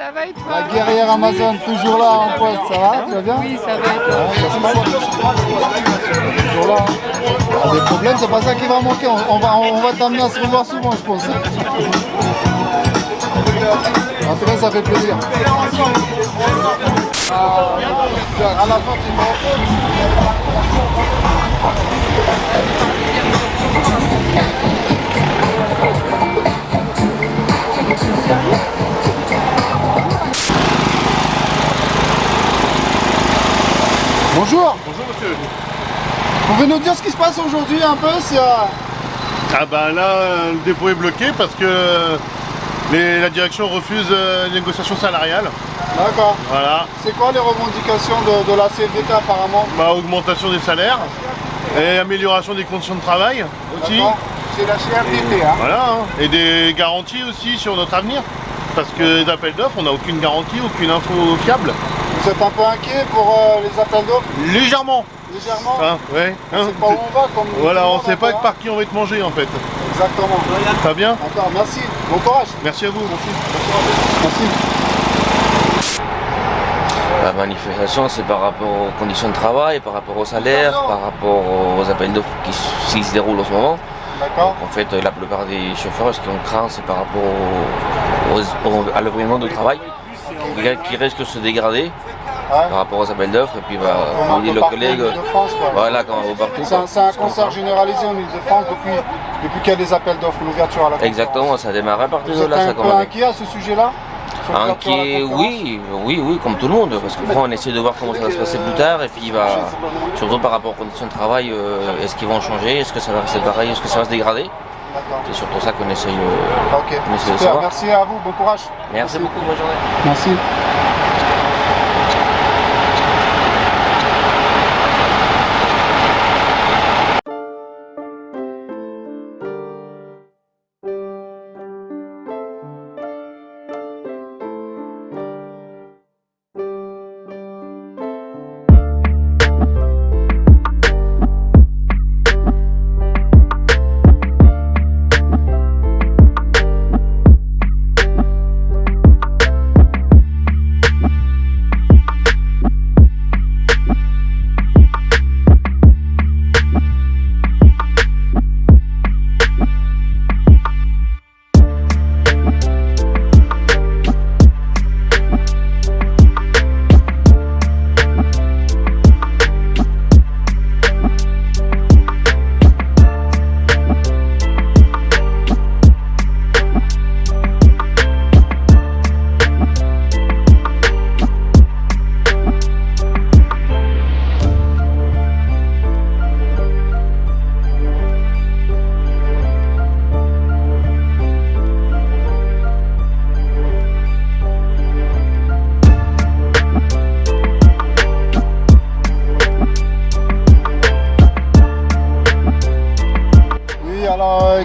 Ça va et toi? La guerrière Amazon, toujours là en poste, ça va? Tu vas bien? Oui, ça va et toi? Toujours là. Ah, des problèmes, c'est pas ça qui va manquer. On va t'amener à se revoir souvent, je pense. En tout cas, ça fait plaisir. À la fin, tu m'en Bonjour. Bonjour monsieur. Vous pouvez nous dire ce qui se passe aujourd'hui un peu? Ah bah là, le dépôt est bloqué parce que la direction refuse les négociations salariales. D'accord. Voilà. C'est quoi les revendications de la CFDT apparemment? Bah, augmentation des salaires et amélioration des conditions de travail aussi. C'est la CFDT, hein? Voilà, hein. Et des garanties aussi sur notre avenir. Parce que les appels d'offres, on n'a aucune garantie, aucune info fiable. Vous êtes un peu inquiet pour les appels d'offres? Légèrement. Légèrement? Hein, ouais. On sait pas où on va comme Voilà, tout le on monde, sait pas hein. par qui on va être mangé en fait. Exactement. Ça va bien? D'accord, merci. Bon courage. Merci à vous. Merci. La manifestation, c'est par rapport aux conditions de travail, par rapport au salaire, par rapport aux appels d'offres qui se déroulent en ce moment. D'accord. En fait, la plupart des chauffeurs, ce qu'on craint, c'est par rapport à l'environnement de travail, qui risque de se dégrader par rapport aux appels d'offres. Et puis, comme dit le collègue, voilà, quand on va partout. C'est un concert généralisé en Ile-de-France depuis qu'il y a des appels d'offres, l'ouverture à la concurrence. Exactement, ça démarre à partir Vous de êtes là. Ça un peu commence. inquiet à ce sujet-là? Inquiet, oui, comme tout le monde, parce que bon, on essaie de voir comment ça va se passer plus tard, et puis surtout par rapport aux conditions de travail, est-ce qu'ils vont changer, est-ce que ça va rester pareil, est-ce que ça va se dégrader? C'est surtout ça qu'on essaye, de savoir. Merci à vous, bon courage. Merci beaucoup, bonne journée. Merci.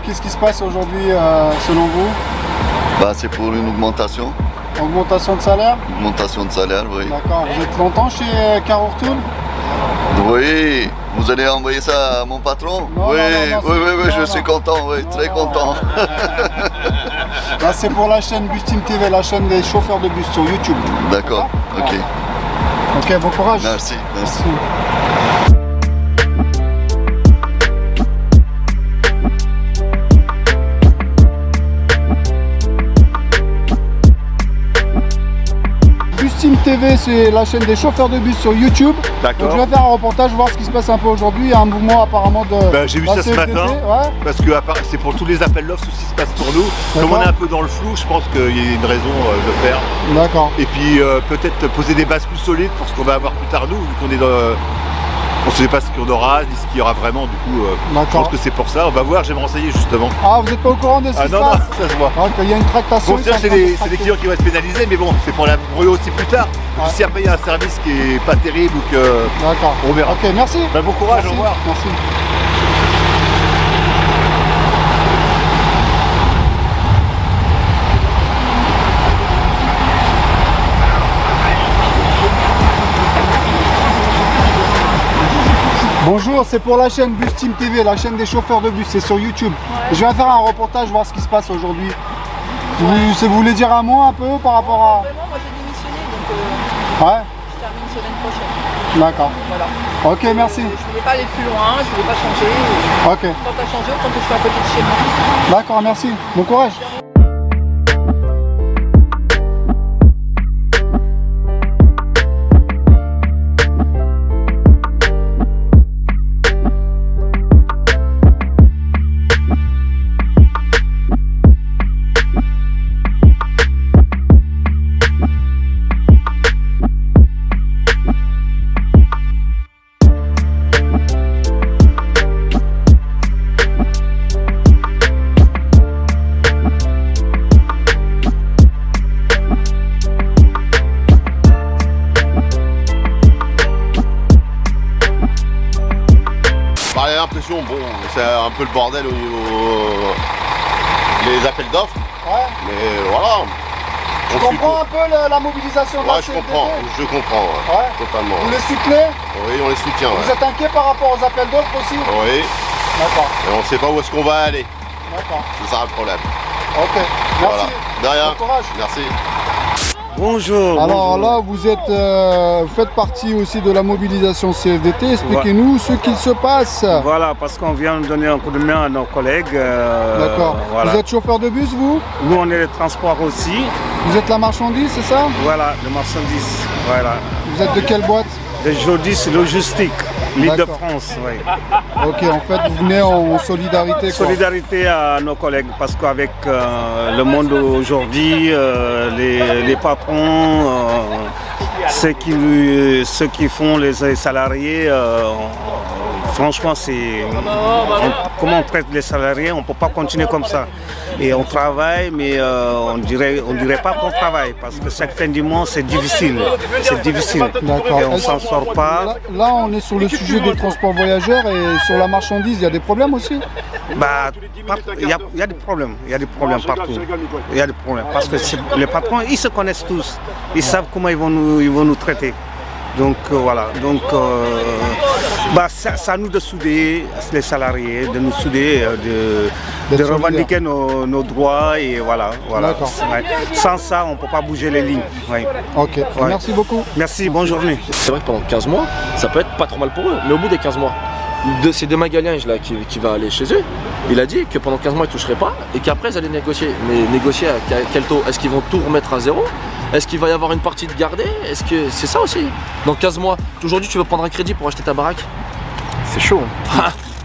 Qu'est-ce qui se passe aujourd'hui selon vous? C'est pour une augmentation. Augmentation de salaire? Augmentation de salaire, oui. D'accord. Vous êtes longtemps chez Carrefour Tool? Oui, vous allez envoyer ça à mon patron? Non, oui, non, oui, je suis content, oui, très content. Là, c'est pour la chaîne Bus Team TV, la chaîne des chauffeurs de bus sur YouTube. D'accord, ok. Ok, bon courage. Merci. Bus Team TV, c'est la chaîne des chauffeurs de bus sur YouTube. D'accord. Donc je vais faire un reportage, voir ce qui se passe un peu aujourd'hui. Il y a un mouvement apparemment de. J'ai vu la ça ce CFDT, matin, ouais. parce que c'est pour tous les appels d'offres, ce qui se passe pour nous. Comme on est un peu dans le flou, je pense qu'il y a une raison de le faire. D'accord. Et puis peut-être poser des bases plus solides pour ce qu'on va avoir plus tard nous, vu qu'on est dans... On ne sait pas ce qu'on aura, ni ce qu'il y aura vraiment, du coup, je pense que c'est pour ça. On va voir, je vais me renseigner justement. Ah, vous n'êtes pas au courant de ce qui se non, passe? ça se voit. Donc, il y a une tractation. Bon, c'est des clients qui vont être pénalisés, mais bon, c'est pour eux aussi plus tard. Ouais. Si après il y a un service qui est pas terrible ou que... D'accord. On verra. Ok, merci. Bon courage, Merci. au revoir. Merci. Bonjour, c'est pour la chaîne Bus Team TV, la chaîne des chauffeurs de bus, c'est sur YouTube. Ouais. Je vais faire un reportage, voir ce qui se passe aujourd'hui. Vous voulez dire un mot un peu par rapport à... Moi je termine semaine prochaine. D'accord. Voilà. Ok, merci. Je voulais pas aller plus loin, je voulais pas changer. Ok. Quand t'as changé, autant que je sois à côté de chez moi. D'accord, merci. Bon courage. J'ai l'impression, bon, c'est un peu le bordel au niveau des appels d'offres. Ouais. Mais voilà. Tu comprends un peu la mobilisation de la CFDT? Je comprends, Ouais. totalement. Vous les soutenez? Oui, on les soutient. Vous êtes inquiet par rapport aux appels d'offres aussi? Oui. D'accord. Et on ne sait pas où est-ce qu'on va aller. D'accord. C'est ça le problème. Ok. Merci. Voilà. De rien. Bon courage. Merci. Bonjour. Alors là, vous faites partie aussi de la mobilisation CFDT. Expliquez-nous ce qu'il se passe. Voilà, parce qu'on vient de donner un coup de main à nos collègues. D'accord. Voilà. Vous êtes chauffeur de bus, vous? Nous, on est le transport aussi. Vous êtes la marchandise, c'est ça? Voilà, de marchandises. Voilà. Vous êtes de quelle boîte? De Jodis Logistique, l'Île-de-France. Oui. Ok, en fait, vous venez en solidarité, quoi. Solidarité à nos collègues, parce qu'avec le monde aujourd'hui, les patrons, ceux qui font les salariés, franchement, comment on traite les salariés, on ne peut pas continuer comme ça. Et on travaille, mais on dirait pas qu'on travaille, parce que chaque fin du mois, c'est difficile. C'est difficile. D'accord. Et on ne s'en sort pas. Là, on est sur le sujet des transports voyageurs et sur la marchandise, il y a des problèmes aussi? Bah, il y a des problèmes. Il y a des problèmes partout. Il y a des problèmes. Parce que les patrons, ils se connaissent tous. Ils savent comment ils vont nous traiter. Donc voilà, donc c'est à nous de souder les salariés, de nous souder, de revendiquer nos droits et voilà. Ouais. Sans ça, on ne peut pas bouger les lignes. Ouais. Ok, ouais. Merci beaucoup. Merci, bonne journée. C'est vrai que pendant 15 mois, ça peut être pas trop mal pour eux, mais au bout des 15 mois, c'est de Magalinge là qui va aller chez eux. Il a dit que pendant 15 mois ils ne toucheraient pas et qu'après ils allaient négocier. Mais négocier à quel taux? Est-ce qu'ils vont tout remettre à zéro? Est-ce qu'il va y avoir une partie de gardée? Est-ce que c'est ça aussi? Dans 15 mois, aujourd'hui tu veux prendre un crédit pour acheter ta baraque? C'est chaud.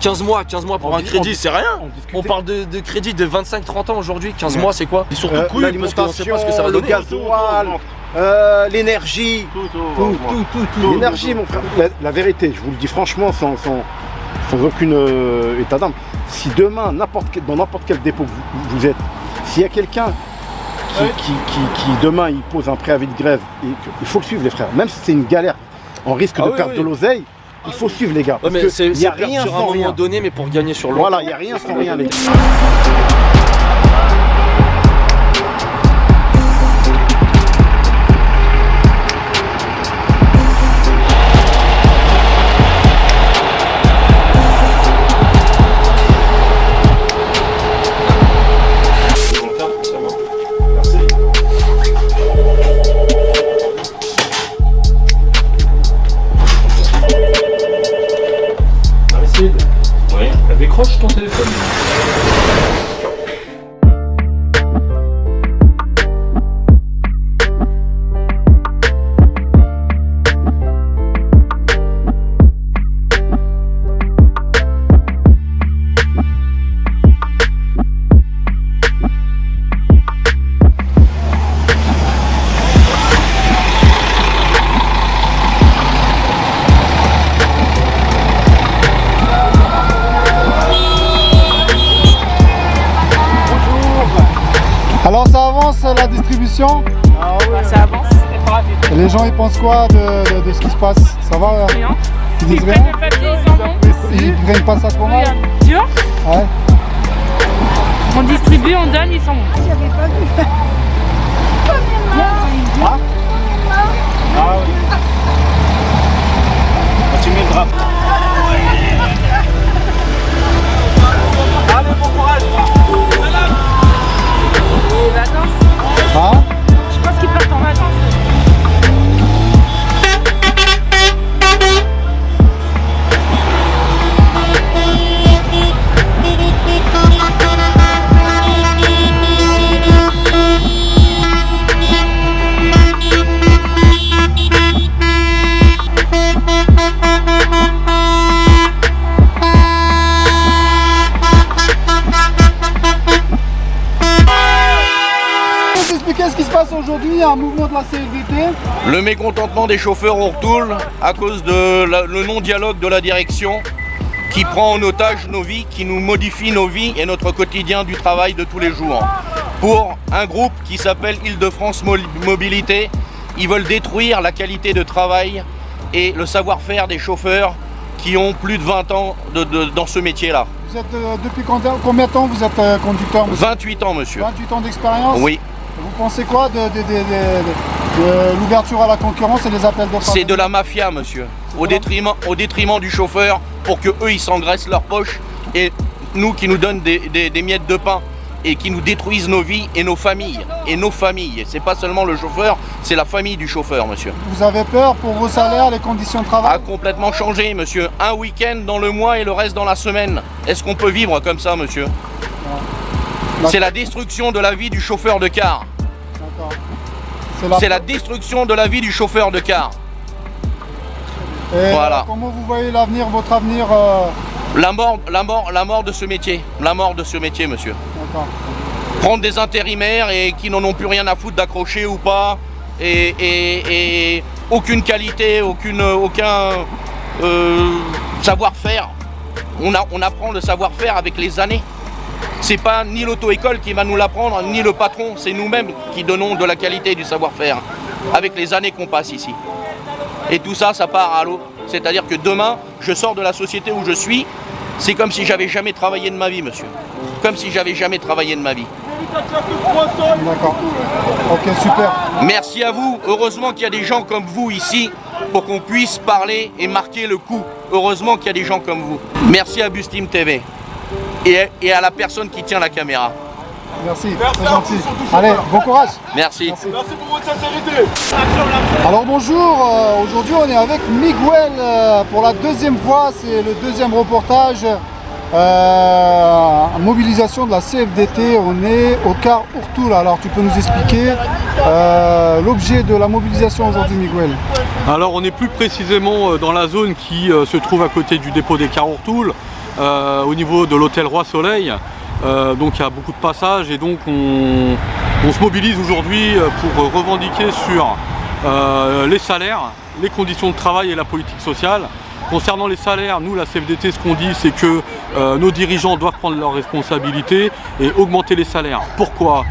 15 mois pour un crédit, c'est rien. On parle de crédit de 25-30 ans aujourd'hui. 15 mois, c'est quoi? Et surtout l'alimentation, parce qu'on sait pas ce que ça va le donner. gasoil, l'énergie, tout. L'énergie, mon frère. La vérité, je vous le dis franchement, sans aucune état d'âme. Si demain, dans n'importe quel dépôt que vous êtes, s'il y a quelqu'un qui demain il pose un préavis de grève, il faut le suivre les frères. Même si c'est une galère, on risque de perdre de l'oseille, il faut suivre les gars. Parce qu'il n'y a rien sur sans un rien. moment donné, mais pour gagner sur l'autre. Voilà, il n'y a rien sans rien les gars. Oui, décroche ton téléphone. Alors ça avance la distribution? Ça avance. Et les gens ils pensent quoi de ce qui se passe? Ça va? Rien. Ils disent Ils rien? prennent le papier, ils en ont. Ils prennent pas ça trop mal? Dur. Ouais. On distribue, on donne, ils s'en vont. J'avais pas vu. Ah oui. Tu mets le drapeau. Allez, bon courage. Les vacances. Hein? Je pense qu'ils partent en vacances. aujourd'hui, il y a un mouvement de la CFDT. Le mécontentement des chauffeurs Ortoul à cause de le non-dialogue de la direction qui prend en otage nos vies, qui nous modifie nos vies et notre quotidien du travail de tous les jours. Pour un groupe qui s'appelle Île-de-France Mobilité, ils veulent détruire la qualité de travail et le savoir-faire des chauffeurs qui ont plus de 20 ans dans ce métier-là. Vous êtes depuis combien de temps vous êtes conducteur, monsieur? 28 ans, monsieur. 28 ans d'expérience? Oui. Vous pensez quoi de l'ouverture à la concurrence et les appels d'offres? C'est de la mafia, monsieur. Au détriment du chauffeur, pour que eux ils s'engraissent leurs poches et nous qui nous donnent des miettes de pain et qui nous détruisent nos vies et nos familles. Et nos familles. C'est pas seulement le chauffeur, c'est la famille du chauffeur, monsieur. Vous avez peur pour vos salaires, les conditions de travail? A complètement changé, monsieur. Un week-end dans le mois et le reste dans la semaine. Est-ce qu'on peut vivre comme ça, monsieur? C'est la destruction de la vie du chauffeur de car. C'est la destruction de la vie du chauffeur de car. Et voilà. Comment vous voyez l'avenir, votre avenir la mort de ce métier. La mort de ce métier, monsieur. Prendre des intérimaires et qui n'en ont plus rien à foutre d'accrocher ou pas. Et aucune qualité, aucun savoir-faire. On apprend le savoir-faire avec les années. C'est pas ni l'auto-école qui va nous l'apprendre, ni le patron, c'est nous-mêmes qui donnons de la qualité du savoir-faire avec les années qu'on passe ici. Et tout ça, ça part à l'eau. C'est-à-dire que demain, je sors de la société où je suis, c'est comme si j'avais jamais travaillé de ma vie, monsieur. Comme si j'avais jamais travaillé de ma vie. D'accord. Ok, super. Merci à vous. Heureusement qu'il y a des gens comme vous ici pour qu'on puisse parler et marquer le coup. Heureusement qu'il y a des gens comme vous. Merci à Bustim TV. Et à la personne qui tient la caméra. Merci, c'est gentil. Allez, bon courage. Merci. Merci pour votre sincérité. Alors bonjour, aujourd'hui on est avec Miguel pour la deuxième fois, c'est le deuxième reportage. Mobilisation de la CFDT, on est au car Ortoul. Alors tu peux nous expliquer l'objet de la mobilisation aujourd'hui, Miguel? Alors on est plus précisément dans la zone qui se trouve à côté du dépôt des cars Ortoul, au niveau de l'hôtel Roi Soleil. Donc il y a beaucoup de passages et donc on se mobilise aujourd'hui pour revendiquer sur les salaires, les conditions de travail et la politique sociale. Concernant les salaires, nous la CFDT, ce qu'on dit c'est que nos dirigeants doivent prendre leurs responsabilités et augmenter les salaires. Pourquoi ?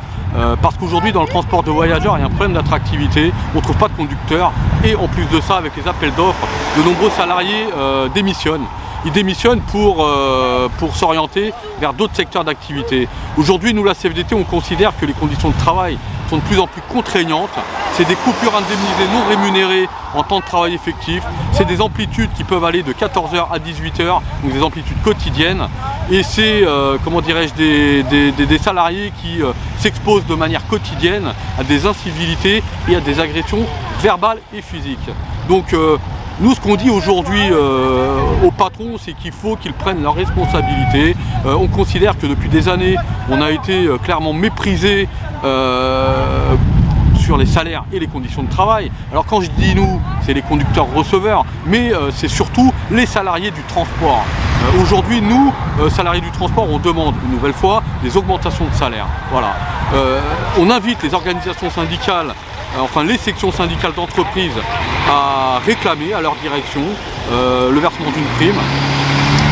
Parce qu'aujourd'hui dans le transport de voyageurs il y a un problème d'attractivité, on ne trouve pas de conducteurs et en plus de ça avec les appels d'offres, de nombreux salariés démissionnent. Ils démissionnent pour s'orienter vers d'autres secteurs d'activité. Aujourd'hui, nous, la CFDT, on considère que les conditions de travail sont de plus en plus contraignantes. C'est des coupures indemnisées non rémunérées en temps de travail effectif. C'est des amplitudes qui peuvent aller de 14h à 18h, donc des amplitudes quotidiennes. Et c'est, comment dirais-je, des salariés qui s'exposent de manière quotidienne à des incivilités et à des agressions verbales et physiques. Donc, nous, ce qu'on dit aujourd'hui aux patrons, c'est qu'il faut qu'ils prennent leurs responsabilités. On considère que depuis des années, on a été clairement méprisé sur les salaires et les conditions de travail. Alors quand je dis nous, c'est les conducteurs-receveurs, mais c'est surtout les salariés du transport. Aujourd'hui, nous, salariés du transport, on demande une nouvelle fois des augmentations de salaire. Voilà. On invite les organisations syndicales, enfin les sections syndicales d'entreprise à réclamer à leur direction le versement d'une prime.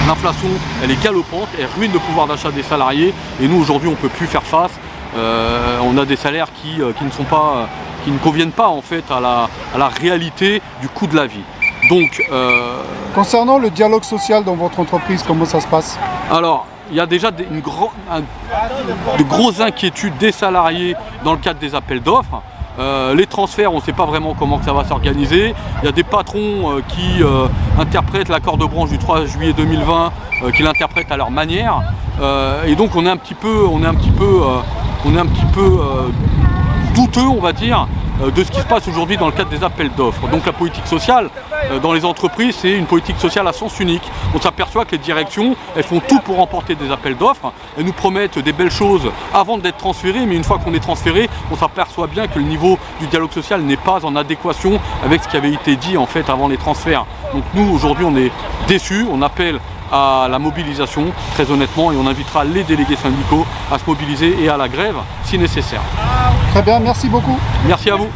L'inflation, elle est galopante, elle ruine le pouvoir d'achat des salariés et nous aujourd'hui on ne peut plus faire face. On a des salaires qui ne conviennent pas en fait à la réalité du coût de la vie. Donc, concernant le dialogue social dans votre entreprise, comment ça se passe? Alors, il y a déjà de grosses inquiétudes des salariés dans le cadre des appels d'offres. Les transferts, on ne sait pas vraiment comment ça va s'organiser. Il y a des patrons qui interprètent l'accord de branche du 3 juillet 2020, qui l'interprètent à leur manière. Et donc on est un petit peu douteux, on va dire, de ce qui se passe aujourd'hui dans le cadre des appels d'offres. Donc la politique sociale dans les entreprises, c'est une politique sociale à sens unique. On s'aperçoit que les directions, elles font tout pour remporter des appels d'offres. Elles nous promettent des belles choses avant d'être transférées, mais une fois qu'on est transféré, on s'aperçoit bien que le niveau du dialogue social n'est pas en adéquation avec ce qui avait été dit en fait avant les transferts. Donc nous aujourd'hui on est déçus, on appelle à la mobilisation, très honnêtement, et on invitera les délégués syndicaux à se mobiliser et à la grève si nécessaire. Très bien, merci beaucoup. Merci à vous.